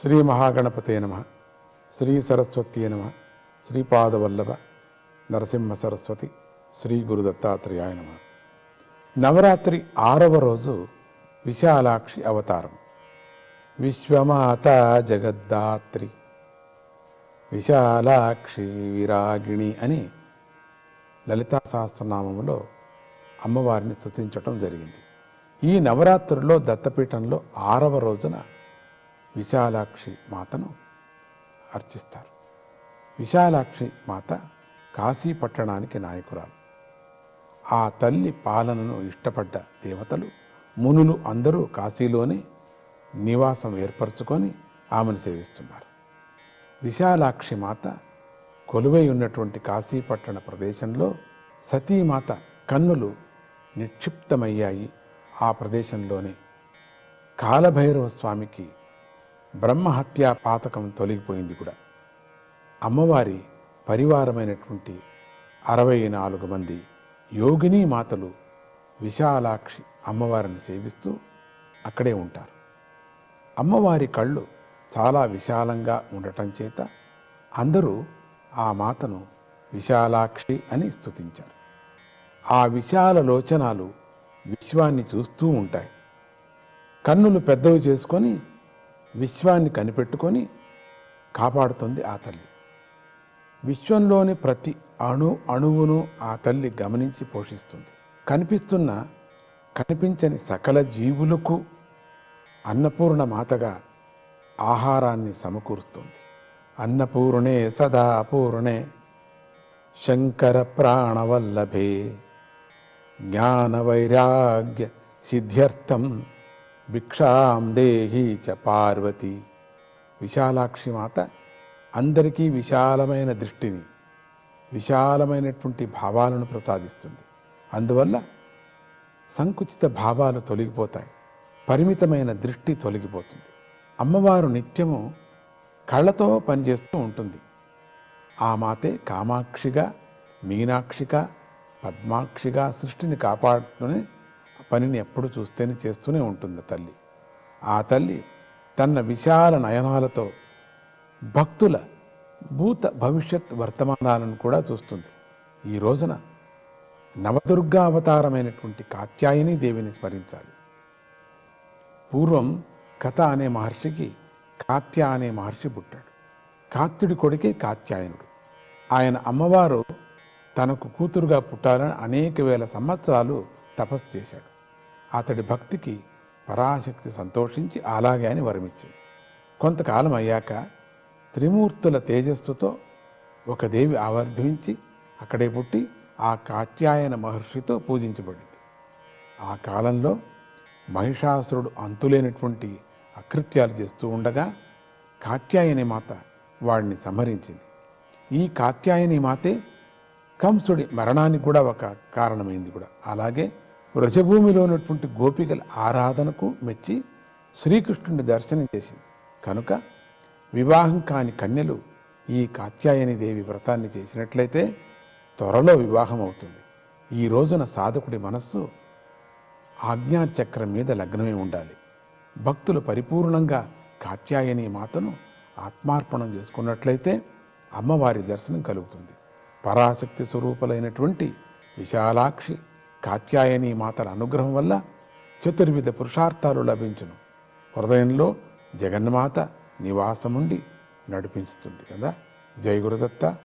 శ్రీ మహాగణపతే నమ. శ్రీ సరస్వతీ నమ. శ్రీపాదవల్లభ నరసింహ సరస్వతి శ్రీ గురు దత్తాత్రేయాయ నమ. నవరాత్రి 6వ రోజు విశాలాక్షి అవతారం. విశ్వమాత జగద్ధాత్రి విశాలాక్షి విరాగిణి అని లలితా సహస్రనామములో అమ్మవారిని స్తుతించటం జరిగింది. ఈ నవరాత్రుల్లో దత్తపీఠంలో 6వ రోజున విశాలాక్షి మాతను అర్చిస్తారు. విశాలాక్షి మాత కాశీ పట్టణానికి నాయకురాలు. ఆ తల్లి పాలనను ఇష్టపడ్డ దేవతలు, మునులు అందరూ కాశీలోనే నివాసం ఏర్పరచుకొని ఆమెను సేవిస్తున్నారు. విశాలాక్షి మాత కొలువై ఉన్నటువంటి కాశీ పట్టణ ప్రదేశంలో సతీమాత కన్నులు నిక్షిప్తమయ్యాయి. ఆ ప్రదేశంలోనే కాలభైరవ స్వామికి బ్రహ్మహత్యా పాతకం తొలగిపోయింది కూడా. అమ్మవారి పరివారమైనటువంటి 64 మంది యోగిని మాతలు విశాలాక్షి అమ్మవారిని సేవిస్తూ అక్కడే ఉంటారు. అమ్మవారి కళ్ళు చాలా విశాలంగా ఉండటం చేత అందరూ ఆ మాతను విశాలాక్షి అని స్తుతించారు. ఆ విశాల లోచనాలు విశ్వాన్ని చూస్తూ ఉంటాయి. కన్నులు పెద్దవి చేసుకొని విశ్వాన్ని కనిపెట్టుకొని కాపాడుతుంది ఆ తల్లి. విశ్వంలోని ప్రతి అణువును ఆ తల్లి గమనించి పోషిస్తుంది. కనిపిస్తున్న కనిపించని సకల జీవులకు అన్నపూర్ణ మాతగా ఆహారాన్ని సమకూరుస్తుంది. అన్నపూర్ణే సదా పూర్ణే శంకర ప్రాణవల్లభే జ్ఞాన వైరాగ్య సిద్ధ్యర్థం భిక్షాం దేహి చ పార్వతి. విశాలాక్షి మాత అందరికీ విశాలమైన దృష్టిని, విశాలమైనటువంటి భావాలను ప్రసాదిస్తుంది. అందువల్ల సంకుచిత భావాలు తొలగిపోతాయి, పరిమితమైన దృష్టి తొలగిపోతుంది. అమ్మవారు నిత్యము కళ్ళతో పనిచేస్తూ ఉంటుంది. ఆ మాతే కామాక్షిగా, మీనాక్షిగా, పద్మాక్షిగా సృష్టిని కాపాడుతూనే పనిని ఎప్పుడు చేస్తూనే ఉంటుంది తల్లి. ఆ తల్లి తన విశాల నయనాలతో భక్తుల భూత భవిష్యత్ వర్తమానాలను కూడా చూస్తుంది. ఈ రోజున నవదుర్గా అవతారమైనటువంటి కాత్యాయని దేవిని స్మరించాలి. పూర్వం కథ అనే మహర్షికి కాత్య అనే మహర్షి పుట్టాడు. కాత్యుడి కొడుకే కాత్యాయనుడు. ఆయన అమ్మవారు తనకు కూతురుగా పుట్టాలని అనేక వేల సంవత్సరాలు తపస్సు చేశాడు. అతడి భక్తికి పరాశక్తి సంతోషించి అలాగే అని వరమిచ్చింది. కొంతకాలం అయ్యాక త్రిమూర్తుల తేజస్సుతో ఒక దేవి ఆవిర్భవించి అక్కడే పుట్టి ఆ కాత్యాయన మహర్షితో పూజించబడింది. ఆ కాలంలో మహిషాసురుడు అంతులేనటువంటి అకృత్యాలు చేస్తూ ఉండగా కాత్యాయని మాత వాడిని సంహరించింది. ఈ కాత్యాయని మాతే కంసుడి మరణానికి కూడా ఒక కారణమైంది కూడా. అలాగే వ్రజభూమిలో ఉన్నటువంటి గోపికల ఆరాధనకు మెచ్చి శ్రీకృష్ణుని దర్శనం చేసింది. కనుక వివాహం కాని కన్యలు ఈ కాత్యాయని దేవి వ్రతాన్ని చేసినట్లయితే త్వరలో వివాహం అవుతుంది. ఈ రోజున సాధకుడి మనస్సు ఆజ్ఞాచక్రం మీద లగ్నమై ఉండాలి. భక్తులు పరిపూర్ణంగా కాత్యాయని మాతను ఆత్మార్పణం చేసుకున్నట్లయితే అమ్మవారి దర్శనం కలుగుతుంది. పరాశక్తి స్వరూపులైనటువంటి విశాలాక్షి కాత్యాయని మాతల అనుగ్రహం వల్ల చతుర్విధ పురుషార్థాలు లభించును. హృదయంలో జగన్మాత నివాసముండి నడిపించుతుంది కదా. జై గురుదత్త.